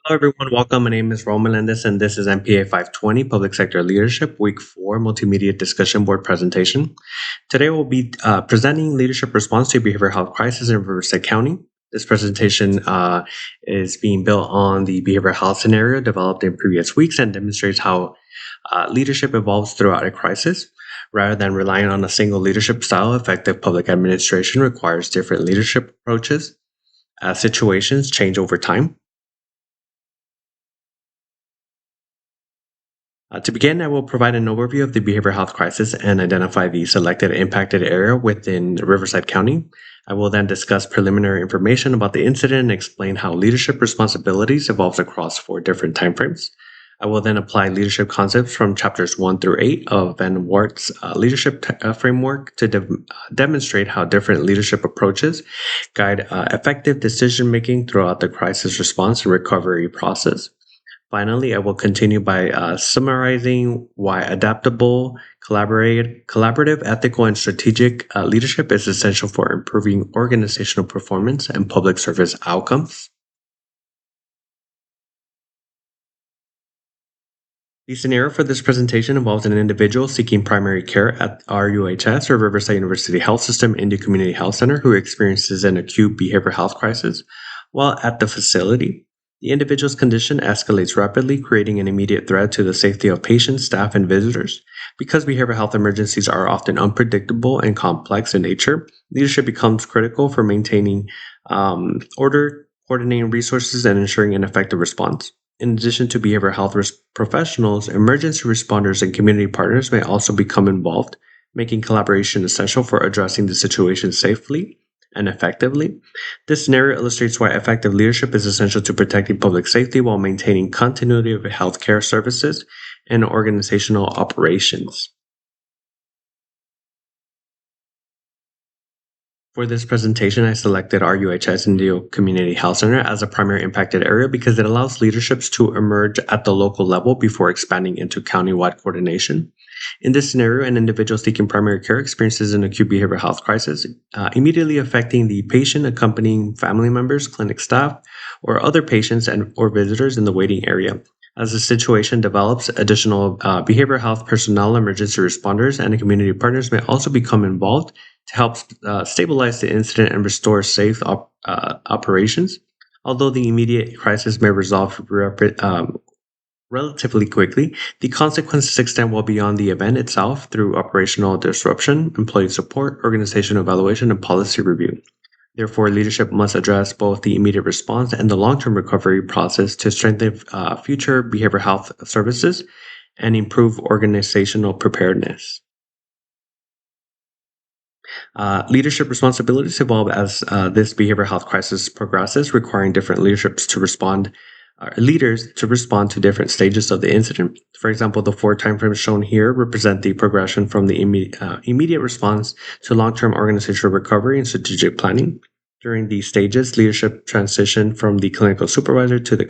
Hello, everyone. Welcome. My name is Raul Melendez, and this is MPA 520 Public Sector Leadership Week 4 Multimedia Discussion Board presentation. Today, we'll be presenting leadership response to behavioral health crisis in Riverside County. This presentation is being built on the behavioral health scenario developed in previous weeks and demonstrates how leadership evolves throughout a crisis. Rather than relying on a single leadership style, effective public administration requires different leadership approaches as situations change over time. To begin, I will provide an overview of the behavioral health crisis and identify the selected impacted area within Riverside County. I will then discuss preliminary information about the incident and explain how leadership responsibilities evolves across 4 different timeframes. I will then apply leadership concepts from chapters 1 through 8 of Van Wart's leadership framework to demonstrate how different leadership approaches guide effective decision making throughout the crisis response and recovery process. Finally, I will continue by summarizing why adaptable, collaborative, ethical, and strategic leadership is essential for improving organizational performance and public service outcomes. The scenario for this presentation involves an individual seeking primary care at RUHS or Riverside University Health System Indy Community Health Center who experiences an acute behavioral health crisis while at the facility. The individual's condition escalates rapidly, creating an immediate threat to the safety of patients, staff, and visitors. Because behavioral health emergencies are often unpredictable and complex in nature, leadership becomes critical for maintaining order, coordinating resources, and ensuring an effective response. In addition to behavioral health professionals, emergency responders and community partners may also become involved, making collaboration essential for addressing the situation safely and effectively. This scenario illustrates why effective leadership is essential to protecting public safety while maintaining continuity of healthcare services and organizational operations. For this presentation, I selected RUHS Indio Community Health Center as a primary impacted area because it allows leaderships to emerge at the local level before expanding into countywide coordination. In this scenario, an individual seeking primary care experiences an acute behavioral health crisis, immediately affecting the patient, accompanying family members, clinic staff, or other patients or visitors in the waiting area. As the situation develops, additional behavioral health personnel, emergency responders, and community partners may also become involved to help stabilize the incident and restore safe operations. Although the immediate crisis may resolve relatively quickly, the consequences extend well beyond the event itself through operational disruption, employee support, organizational evaluation, and policy review. Therefore, leadership must address both the immediate response and the long-term recovery process to strengthen future behavioral health services and improve organizational preparedness. Leadership responsibilities evolve as this behavioral health crisis progresses, requiring different leaderships to respond leaders to respond to different stages of the incident. For example, the 4 timeframes shown here represent the progression from the immediate response to long-term organizational recovery and strategic planning. During these stages, leadership transitioned from the clinical supervisor to the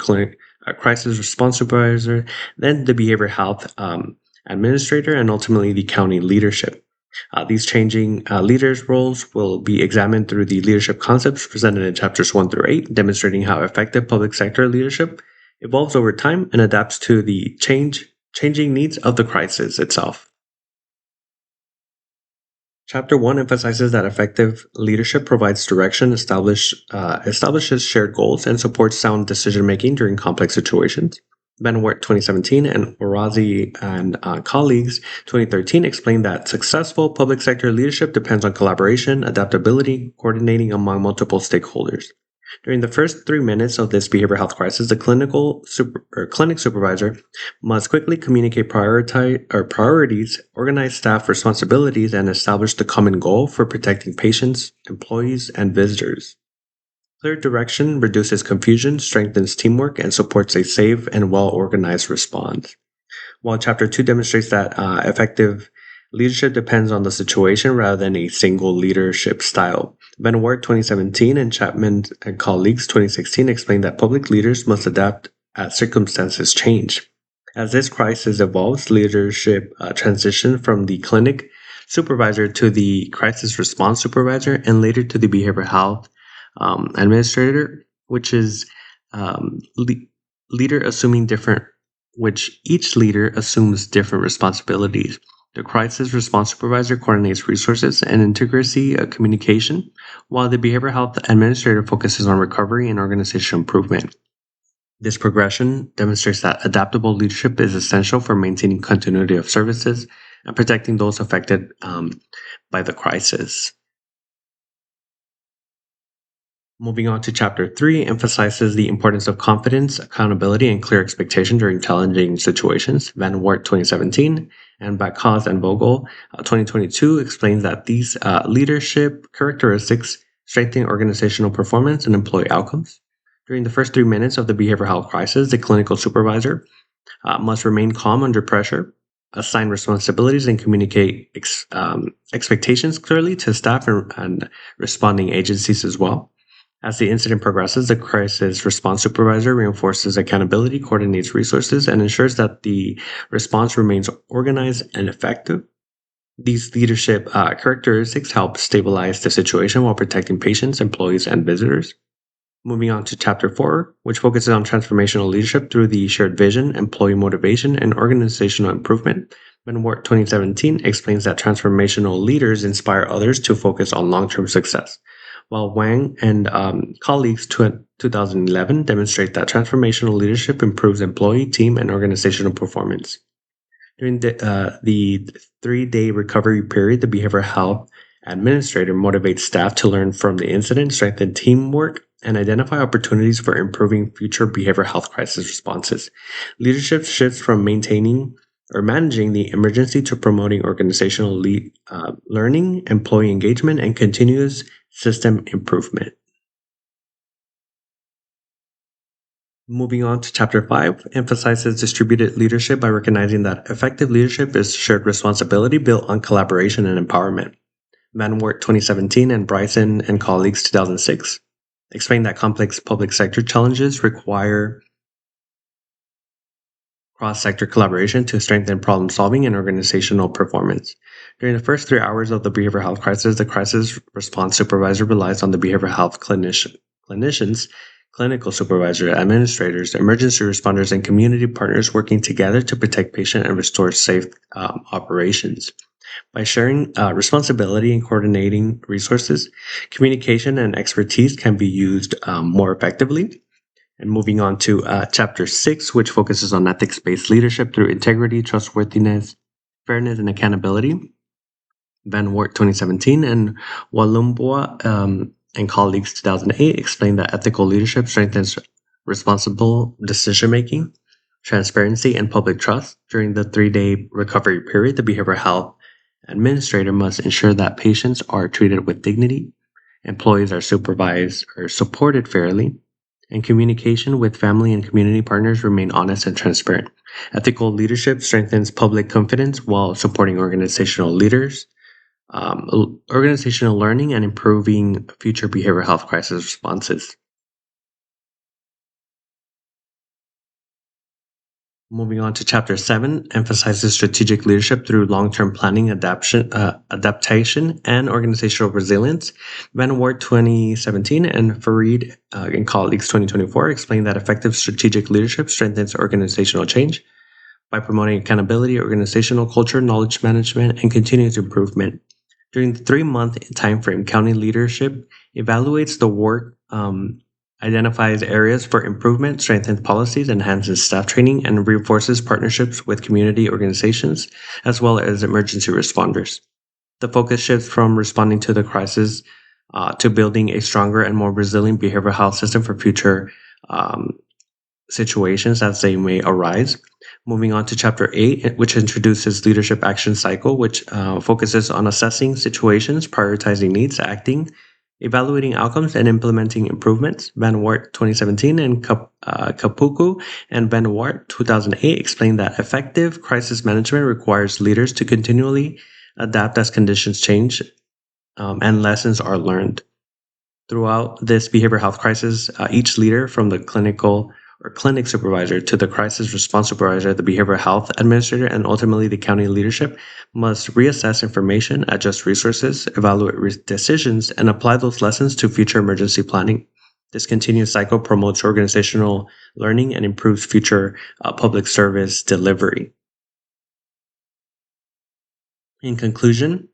crisis response supervisor, then the behavioral health administrator, and ultimately the county leadership. These changing leaders' roles will be examined through the leadership concepts presented in chapters 1 through 8, demonstrating how effective public sector leadership evolves over time and adapts to the changing needs of the crisis itself. Chapter 1 emphasizes that effective leadership provides direction, establishes shared goals, and supports sound decision-making during complex situations. Van Wert 2017 and Orazi and colleagues 2013 explained that successful public sector leadership depends on collaboration, adaptability, coordinating among multiple stakeholders. During the first 3 minutes of this behavioral health crisis, the clinic supervisor must quickly communicate priorities, organize staff responsibilities, and establish the common goal for protecting patients, employees, and visitors. Clear direction reduces confusion, strengthens teamwork, and supports a safe and well-organized response. While Chapter 2 demonstrates that effective leadership depends on the situation rather than a single leadership style. Van Wert 2017 and Chapman and colleagues 2016 explained that public leaders must adapt as circumstances change. As this crisis evolves, leadership transitions from the clinic supervisor to the crisis response supervisor and later to the behavioral health administrator, which is leader assuming different, which each leader assumes different responsibilities. The crisis response supervisor coordinates resources and integrity communication, while the behavioral health administrator focuses on recovery and organizational improvement. This progression demonstrates that adaptable leadership is essential for maintaining continuity of services and protecting those affected by the crisis. Moving on to chapter 3, emphasizes the importance of confidence, accountability, and clear expectation during challenging situations. Van Wert 2017 and Backhaus and Vogel 2022 explains that these leadership characteristics strengthen organizational performance and employee outcomes. During the first 3 minutes of the behavioral health crisis, the clinical supervisor must remain calm under pressure, assign responsibilities, and communicate expectations clearly to staff and responding agencies as well. As the incident progresses, the crisis response supervisor reinforces accountability, coordinates resources, and ensures that the response remains organized and effective. These leadership characteristics help stabilize the situation while protecting patients, employees, and visitors. Moving on to chapter 4, which focuses on transformational leadership through the shared vision, employee motivation, and organizational improvement. Benwart 2017 explains that transformational leaders inspire others to focus on long-term success, while Wang and colleagues 2011 demonstrate that transformational leadership improves employee, team, and organizational performance. During the 3-day recovery period, the behavioral health administrator motivates staff to learn from the incident, strengthen teamwork, and identify opportunities for improving future behavioral health crisis responses. Leadership shifts from maintaining or managing the emergency to promoting organizational learning, employee engagement, and continuous system improvement. Moving on to chapter 5, emphasizes distributed leadership by recognizing that effective leadership is shared responsibility built on collaboration and empowerment. Van Wert 2017 and Bryson and colleagues 2006 explain that complex public sector challenges require cross-sector collaboration to strengthen problem-solving and organizational performance. During the first 3 hours of the behavioral health crisis, the crisis response supervisor relies on the behavioral health clinicians, clinical supervisors, administrators, emergency responders, and community partners working together to protect patients and restore safe operations. By sharing responsibility and coordinating resources, communication and expertise can be used more effectively. And moving on to chapter 6, which focuses on ethics-based leadership through integrity, trustworthiness, fairness, and accountability. Van Wert 2017 and Wallumbwa and colleagues 2008 explain that ethical leadership strengthens responsible decision-making, transparency, and public trust. During the 3-day recovery period, the behavioral health administrator must ensure that patients are treated with dignity, employees are supervised or supported fairly, and communication with family and community partners remain honest and transparent. Ethical leadership strengthens public confidence while supporting organizational leaders, organizational learning, and improving future behavioral health crisis responses. Moving on to chapter 7, emphasizes strategic leadership through long-term planning, adaptation, and organizational resilience. Van Wert 2017 and Farid and colleagues 2024 explain that effective strategic leadership strengthens organizational change by promoting accountability, organizational culture, knowledge management, and continuous improvement. During the 3-month timeframe, county leadership evaluates the work, identifies areas for improvement, strengthens policies, enhances staff training, and reinforces partnerships with community organizations as well as emergency responders. The focus shifts from responding to the crisis to building a stronger and more resilient behavioral health system for future situations as they may arise. Moving on to chapter 8, which introduces leadership action cycle, which focuses on assessing situations, prioritizing needs, acting, evaluating outcomes, and implementing improvements. Van Wert 2017 and Kapuku and Van Wert 2008 explain that effective crisis management requires leaders to continually adapt as conditions change and lessons are learned. Throughout this behavioral health crisis, each leader, from the clinic supervisor to the crisis response supervisor, the behavioral health administrator, and ultimately the county leadership, must reassess information, adjust resources, evaluate decisions, and apply those lessons to future emergency planning. This continuous cycle promotes organizational learning and improves future public service delivery. In conclusion,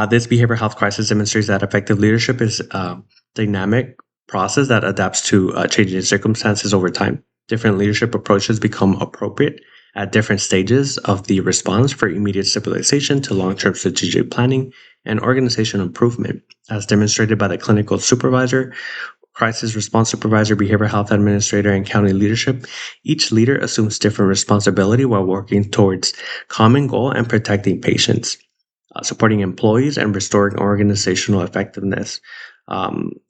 this behavioral health crisis demonstrates that effective leadership is a dynamic process that adapts to changing circumstances over time. Different leadership approaches become appropriate at different stages of the response, for immediate stabilization to long-term strategic planning and organizational improvement, as demonstrated by the clinical supervisor, crisis response supervisor, behavioral health administrator, and county leadership. Each leader assumes different responsibility while working towards common goal and protecting patients, supporting employees, and restoring organizational effectiveness.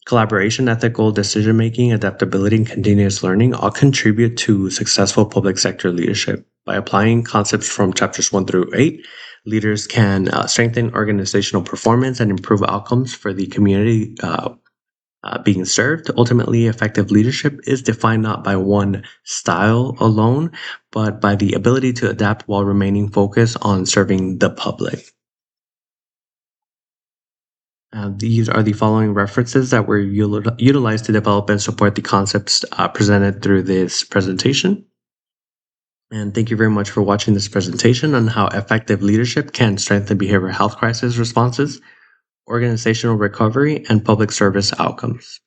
Collaboration, ethical decision making, adaptability, and continuous learning all contribute to successful public sector leadership. By applying concepts from chapters 1 through 8, leaders can strengthen organizational performance and improve outcomes for the community being served. Ultimately, effective leadership is defined not by one style alone, but by the ability to adapt while remaining focused on serving the public. These are the following references that were utilized to develop and support the concepts presented through this presentation. And thank you very much for watching this presentation on how effective leadership can strengthen behavioral health crisis responses, organizational recovery, and public service outcomes.